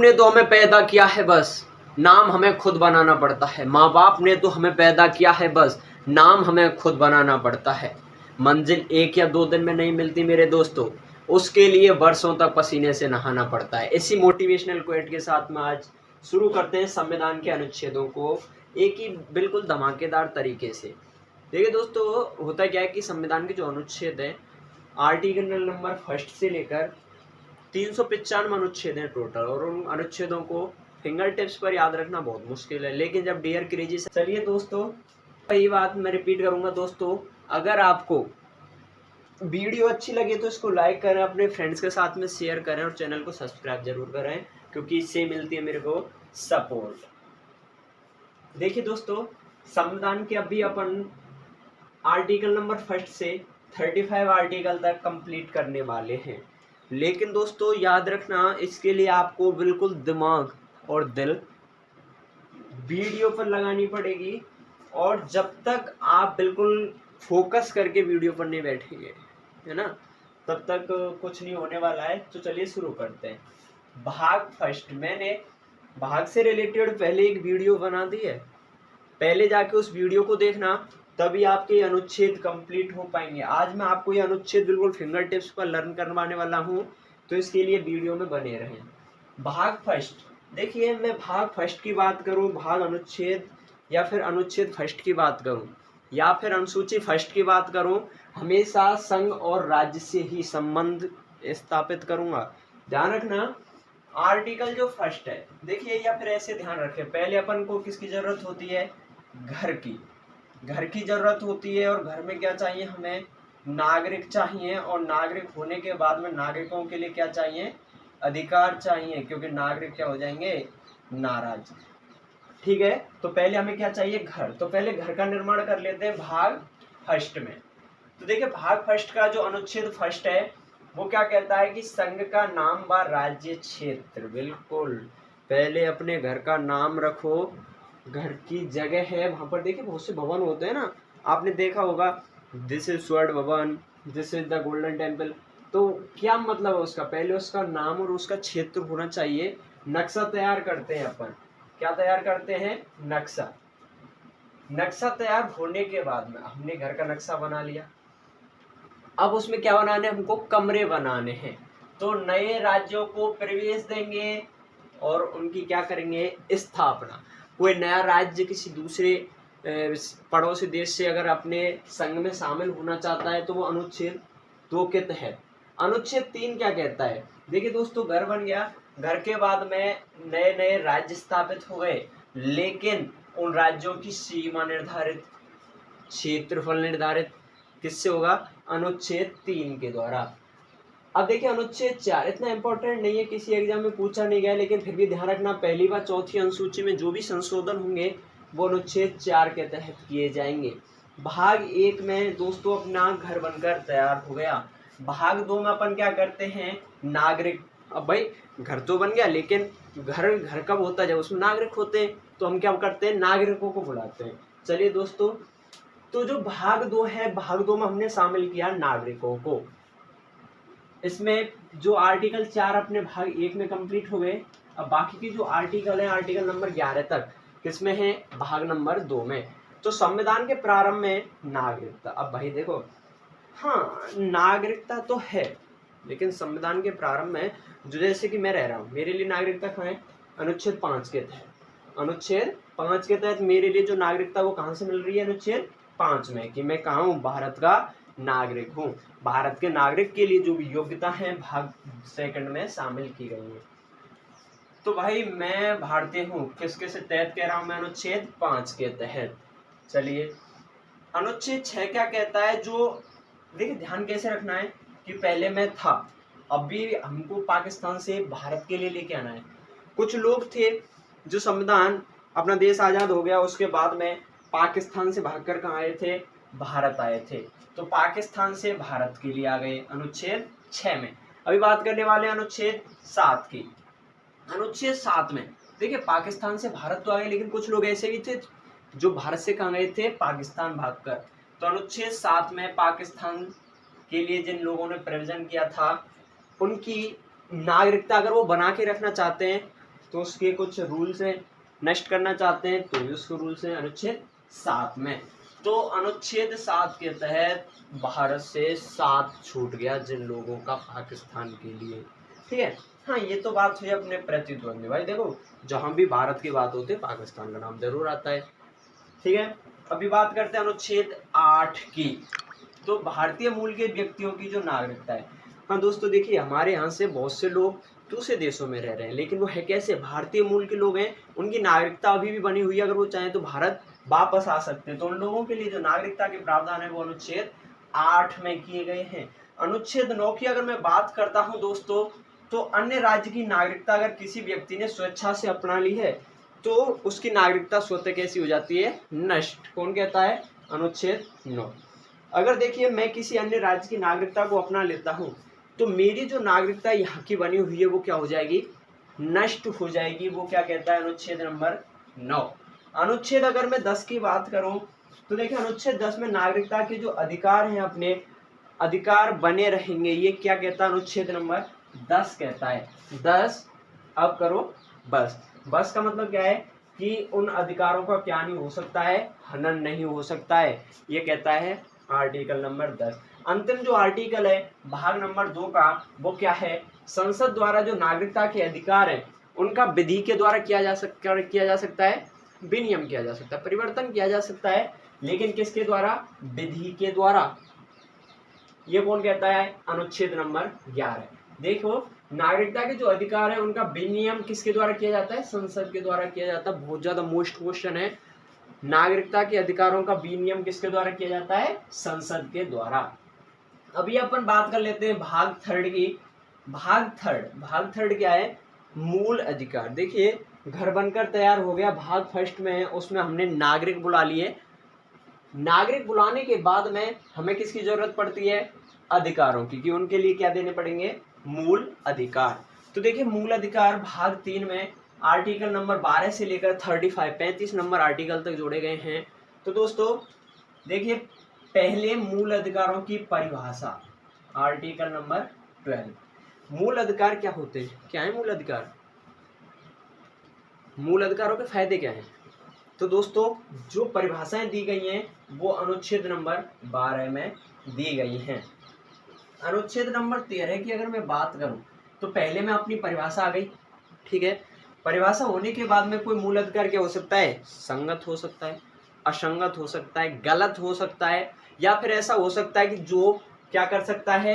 ने तो हमें पैदा किया है बस नाम हमें खुद बनाना पड़ता है। माँ बाप ने तो हमें पैदा किया है बस नाम हमें खुद बनाना पड़ता है। मंजिल 1 या 2 दिन में नहीं मिलती मेरे दोस्तों, उसके लिए बरसों तक पसीने से नहाना पड़ता है। इसी मोटिवेशनल क्वेट के साथ में आज शुरू करते हैं संविधान के अनुच्छेदों को एक ही बिल्कुल धमाकेदार तरीके से। देखिए दोस्तों, होता क्या है कि संविधान के जो अनुच्छेद है, आर्टिकल नंबर फर्स्ट से लेकर 395 अनुच्छेद हैं टोटल, और उन अनुच्छेदों को फिंगर टिप्स पर याद रखना बहुत मुश्किल है। लेकिन जब डियर क्रेजी से चलिए दोस्तों, वही बात मैं रिपीट करूंगा दोस्तों, अगर आपको वीडियो अच्छी लगे तो इसको लाइक करें, अपने फ्रेंड्स के साथ में शेयर करें और चैनल को सब्सक्राइब जरूर करें, क्योंकि इससे मिलती है मेरे को सपोर्ट। देखिए दोस्तों, संविधान के अभी अपन आर्टिकल नंबर फर्स्ट से 35 आर्टिकल तक कंप्लीट करने वाले हैं। लेकिन दोस्तों याद रखना, इसके लिए आपको बिल्कुल दिमाग और दिल वीडियो पर लगानी पड़ेगी, और जब तक आप बिल्कुल फोकस करके वीडियो पर नहीं बैठेंगे, है ना, तब तक कुछ नहीं होने वाला है। तो चलिए शुरू करते हैं। भाग फर्स्ट, मैंने भाग से रिलेटेड पहले एक वीडियो बना दी है, पहले जाके उस वीडियो को देखना, तभी आपके अनुच्छेद कंप्लीट हो पाएंगे। आज मैं आपको ये अनुच्छेद बिल्कुल फिंगर टिप्स पर लर्न करवाने वाला हूँ, तो इसके लिए वीडियो में बने रहें। भाग फर्स्ट, देखिए मैं भाग फर्स्ट की बात करूँ, भाग अनुच्छेद या फिर अनुच्छेद फर्स्ट की बात करूँ या फिर अनुसूची फर्स्ट की बात करूँ, हमेशा संघ और राज्य से ही संबंध स्थापित करूँगा। ध्यान रखना, आर्टिकल जो फर्स्ट है, देखिए, या फिर ऐसे ध्यान रखें, पहले अपन को किसकी जरूरत होती है? घर की जरूरत होती है। और घर में क्या चाहिए हमें? नागरिक चाहिए। और नागरिक होने के बाद में नागरिकों के लिए क्या चाहिए? अधिकार चाहिए, क्योंकि नागरिक क्या हो जाएंगे? नाराज। ठीक है, तो पहले हमें क्या चाहिए? घर। तो पहले घर का निर्माण कर लेते हैं भाग फर्स्ट में। तो देखिए, भाग फर्स्ट का जो अनुच्छेद फर्स्ट है वो क्या कहता है कि संघ का नाम व राज्य क्षेत्र। बिल्कुल, पहले अपने घर का नाम रखो, घर की जगह है वहां पर। देखिए बहुत से भवन होते हैं ना, आपने देखा होगा, दिस इज स्वर्ण भवन, this is the golden temple. तो क्या मतलब है उसका? पहले उसका नाम और उसका क्षेत्र होना चाहिए। नक्शा तैयार करते हैं अपन, क्या तैयार करते हैं? नक्शा। नक्शा तैयार होने के बाद में हमने घर का नक्शा बना लिया, अब उसमें क्या बनाने? हमको कमरे बनाने हैं। तो नए राज्यों को प्रवेश देंगे और उनकी क्या करेंगे? स्थापना। कोई नया राज्य किसी दूसरे पड़ोसी देश से अगर अपने संघ में शामिल होना चाहता है तो वो अनुच्छेद 2 के तहत। अनुच्छेद 3 क्या कहता है? देखिए दोस्तों, घर बन गया, घर के बाद में नए नए राज्य स्थापित हो गए, लेकिन उन राज्यों की सीमा निर्धारित, क्षेत्रफल निर्धारित किससे होगा? अनुच्छेद 3 के द्वारा। अब देखिए अनुच्छेद 4 इतना इंपॉर्टेंट नहीं है, किसी एग्जाम में पूछा नहीं गया, लेकिन फिर भी ध्यान रखना, पहली बार चौथी अनुसूची में जो भी संशोधन होंगे वो अनुच्छेद 4 के तहत किए जाएंगे। भाग 1 में दोस्तों अपना घर बनकर तैयार हो गया। भाग 2 में अपन क्या करते हैं? नागरिक। अब भाई घर तो बन गया, लेकिन घर घर कब होता है? जब उसमें नागरिक होते हैं। तो हम क्या करते हैं? नागरिकों को बुलाते हैं। चलिए दोस्तों, तो जो भाग 2 है, भाग 2 में हमने शामिल किया नागरिकों को। इसमें जो आर्टिकल 4 अपने भाग 1 में कंप्लीट हो गए, अब बाकी की जो आर्टिकल है, आर्टिकल नंबर 11 तक किसमें है? भाग नंबर 2 में। तो संविधान के प्रारंभ में नागरिकता। अब भाई देखो, हाँ नागरिकता तो है, लेकिन संविधान के प्रारंभ में जो, जैसे कि मैं रह रहा हूँ, मेरे लिए नागरिकता कहाँ है? अनुच्छेद 5 के तहत। अनुच्छेद 5 के तहत मेरे लिए जो नागरिकता वो कहाँ से मिल रही है? अनुच्छेद 5 में, कि मैं कहाँ हूँ? भारत का नागरिक हूँ। भारत के नागरिक के लिए जो भी योग्यता है भाग सेकंड में शामिल की गई है। तो भाई मैं भारतीय हूँ, किसके से तहत कह रहा हूँ मैं? अनुच्छेद 5 के तहत। चलिए, अनुच्छेद 6 क्या कहता है? जो देखिए ध्यान कैसे रखना है कि पहले मैं था, अभी हमको पाकिस्तान से भारत के लिए लेके आना है। कुछ लोग थे जो संविधान, अपना देश आजाद हो गया उसके बाद में पाकिस्तान से भागकर कहाँ आए थे? भारत आए थे। तो पाकिस्तान से भारत के लिए आ गए अनुच्छेद 6 में। अभी बात करने वाले अनुच्छेद 7 की। अनुच्छेद 7 में देखिए, पाकिस्तान से भारत तो आ गए, लेकिन कुछ लोग ऐसे भी थे जो भारत से कहाँ गए थे? पाकिस्तान भागकर। तो अनुच्छेद 7 में पाकिस्तान के लिए जिन लोगों ने प्रोविजन किया था, उनकी नागरिकता अगर वो बना के रखना चाहते हैं तो उसके कुछ रूल्स हैं, नष्ट करना चाहते हैं तो ये उसके रूल्स हैं अनुच्छेद 7 में। तो अनुच्छेद 7 के तहत भारत से साथ छूट गया जिन लोगों का पाकिस्तान के लिए, ठीक है। हाँ, ये तो बात हुई अपने प्रतिद्वंदी। भाई देखो, जहां भी भारत की बात होती है पाकिस्तान का नाम जरूर आता है, ठीक है। अभी बात करते हैं अनुच्छेद 8 की। तो भारतीय मूल के व्यक्तियों की जो नागरिकता है, हाँ दोस्तों देखिए, हमारे यहाँ से बहुत से लोग दूसरे देशों में रह रहे हैं, लेकिन वो है कैसे, भारतीय मूल के लोग हैं, उनकी नागरिकता अभी भी बनी हुई है, अगर वो चाहें तो भारत वापस आ सकते हैं। तो उन लोगों के लिए जो नागरिकता के प्रावधान है वो अनुच्छेद 8 में किए गए हैं। अनुच्छेद 9 की अगर मैं बात करता हूँ दोस्तों, तो अन्य राज्य की नागरिकता अगर किसी व्यक्ति ने स्वेच्छा से अपना ली है तो उसकी नागरिकता स्वतः कैसी हो जाती है, नष्ट। कौन कहता है, अनुच्छेद 9। अगर देखिए मैं किसी अन्य राज्य की नागरिकता को अपना लेता हूँ तो मेरी जो नागरिकता यहाँ की बनी हुई है वो क्या हो जाएगी, नष्ट हो जाएगी। वो क्या कहता है, अनुच्छेद नंबर 9। अनुच्छेद अगर मैं 10 की बात करूं तो देखिए अनुच्छेद 10 में नागरिकता के जो अधिकार हैं अपने अधिकार बने रहेंगे। ये क्या कहता है, अनुच्छेद नंबर 10 कहता है। 10 अब करो बस। बस का मतलब क्या है कि उन अधिकारों का क्या नहीं हो सकता है, हनन नहीं हो सकता है। ये कहता है आर्टिकल नंबर 10। अंतिम जो आर्टिकल है भाग नंबर 2 का, वो क्या है, संसद द्वारा जो नागरिकता के अधिकार है उनका विधि के द्वारा किया जा सकता है, विनियम किया जा सकता है, परिवर्तन किया जा सकता है, लेकिन किसके द्वारा, विधि के द्वारा। ये कौन कहता है, अनुच्छेद नंबर 11। देखो, नागरिकता के जो अधिकार है उनका विनियम किसके द्वारा किया जाता है, संसद के द्वारा किया जाता है। बहुत ज्यादा मोस्ट क्वेश्चन है, नागरिकता के अधिकारों का विनियम किसके द्वारा किया जाता है, संसद के द्वारा। अभी अपन बात कर लेते हैं भाग 3 की। भाग थर्ड क्या है, मूल अधिकार। देखिए, घर बनकर तैयार हो गया, भाग फर्स्ट में है, उसमें हमने नागरिक बुला लिए। नागरिक बुलाने के बाद में हमें किसकी जरूरत पड़ती है, अधिकारों की, कि उनके लिए क्या देने पड़ेंगे, मूल अधिकार। तो देखिए, मूल अधिकार भाग 3 में आर्टिकल नंबर 12 से लेकर 35 नंबर आर्टिकल तक जोड़े गए हैं। तो दोस्तों देखिए, पहले मूल अधिकारों की परिभाषा, आर्टिकल नंबर 12। मूल अधिकार क्या होते हैं, क्या है मूल अधिकार, मूल अधिकारों के फायदे क्या हैं। तो दोस्तों जो परिभाषाएं दी गई हैं वो अनुच्छेद नंबर 12 में दी गई हैं। अनुच्छेद नंबर 13 की अगर मैं बात करूं तो पहले में अपनी परिभाषा आ गई, ठीक है। परिभाषा होने के बाद में कोई मूल अधिकार क्या हो सकता है, संगत हो सकता है, असंगत हो सकता है, गलत हो सकता है, या फिर ऐसा हो सकता है कि जो क्या कर सकता है,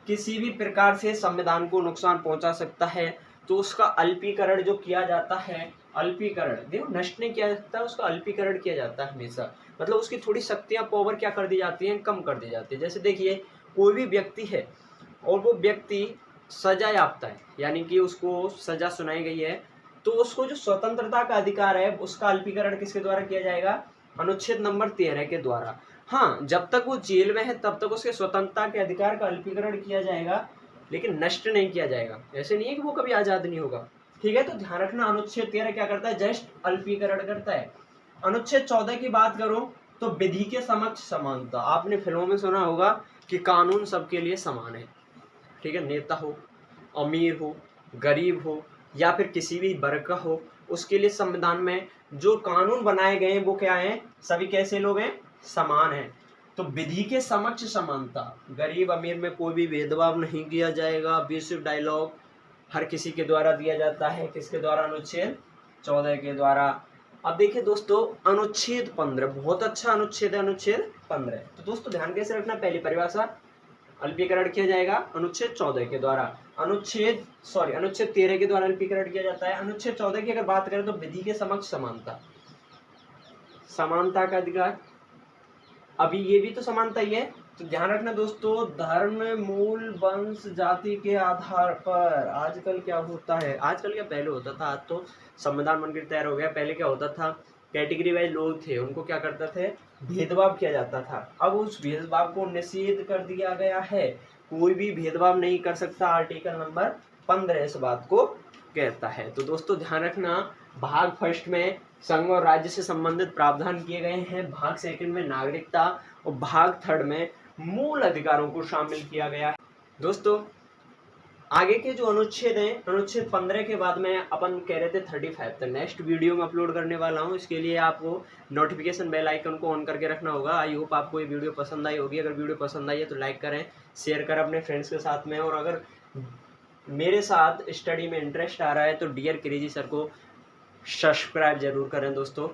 किसी भी प्रकार से संविधान को नुकसान पहुंचा सकता है। तो उसका अल्पीकरण जो किया जाता है, अल्पीकरण, देखो नष्ट नहीं किया जाता, उसका अल्पीकरण किया जाता है हमेशा। मतलब उसकी थोड़ी शक्तियां, पावर क्या कर दी जाती हैं, कम कर दी जाती है। जैसे देखिए, कोई भी व्यक्ति है और वो व्यक्ति सजा याफ्ता है, यानी कि उसको सजा सुनाई गई है, तो उसको जो स्वतंत्रता का अधिकार है उसका अल्पीकरण किसके द्वारा किया जाएगा, अनुच्छेद नंबर 13 के द्वारा। हाँ, जब तक वो जेल में है तब तक उसके स्वतंत्रता के अधिकार का अल्पीकरण किया जाएगा, लेकिन नष्ट नहीं किया जाएगा। ऐसे नहीं है कि वो कभी आजाद नहीं होगा, ठीक है। तो ध्यान रखना, अनुच्छेद 13 क्या करता है, जस्ट अल्पीकरण करता है। अनुच्छेद 14 की बात करूं तो विधि के समक्ष समानता। आपने फिल्मों में सुना होगा कि कानून सबके लिए समान है, ठीक है। नेता हो, अमीर हो, गरीब हो, या फिर किसी भी वर्ग का हो, उसके लिए संविधान में जो कानून बनाए गए हैं वो क्या है, सभी कैसे लोग हैं, समान हैं। तो विधि के समक्ष समानता, गरीब अमीर में कोई भी भेदभाव नहीं किया जाएगा। बेसिक डायलॉग हर किसी के द्वारा दिया जाता है, किसके द्वारा, अनुच्छेद 14 के द्वारा। अब देखिए दोस्तों, अनुच्छेद 15 बहुत अच्छा अनुच्छेद है, अनुच्छेद 15। तो दोस्तों ध्यान कैसे रखना, पहली परिभाषा, अल्पीकरण किया जाएगा अनुच्छेद 14 के द्वारा, अनुच्छेद 13 के द्वारा अल्पीकरण किया जाता है। अनुच्छेद 14 की अगर बात करें तो विधि के समक्ष समानता, समानता का अधिकार, अभी ये भी तो समानता ही है। तो ध्यान रखना दोस्तों, धर्म, मूल, वंश, जाति के आधार पर आजकल क्या होता है, आजकल क्या पहले होता था, आज तो संविधान बनकर तैयार हो गया, पहले क्या होता था, कैटेगरी वाइज लोग थे, उनको क्या करते थे, भेदभाव किया जाता था। अब उस भेदभाव को निषेध कर दिया गया है, कोई भी भेदभाव नहीं कर सकता। आर्टिकल नंबर 15 इस बात को कहता है। तो दोस्तों ध्यान रखना, भाग फर्स्ट में संघ और राज्य से संबंधित प्रावधान किए गए हैं, भाग सेकंड में नागरिकता, और भाग थर्ड में मूल अधिकारों को शामिल किया गया है। दोस्तों आगे के जो अनुच्छेद हैं, अनुच्छेद 15 के बाद में अपन कह रहे थे 35, तो नेक्स्ट वीडियो में अपलोड करने वाला हूँ। इसके लिए आपको नोटिफिकेशन बेल आइकन को ऑन करके रखना होगा। आई होप आपको ये वीडियो पसंद आई होगी। अगर वीडियो पसंद आई है तो लाइक करें, शेयर करें अपने फ्रेंड्स के साथ में। और अगर मेरे साथ स्टडी में इंटरेस्ट आ रहा है तो डियर क्रेजी सर को सब्सक्राइब जरूर करें दोस्तों।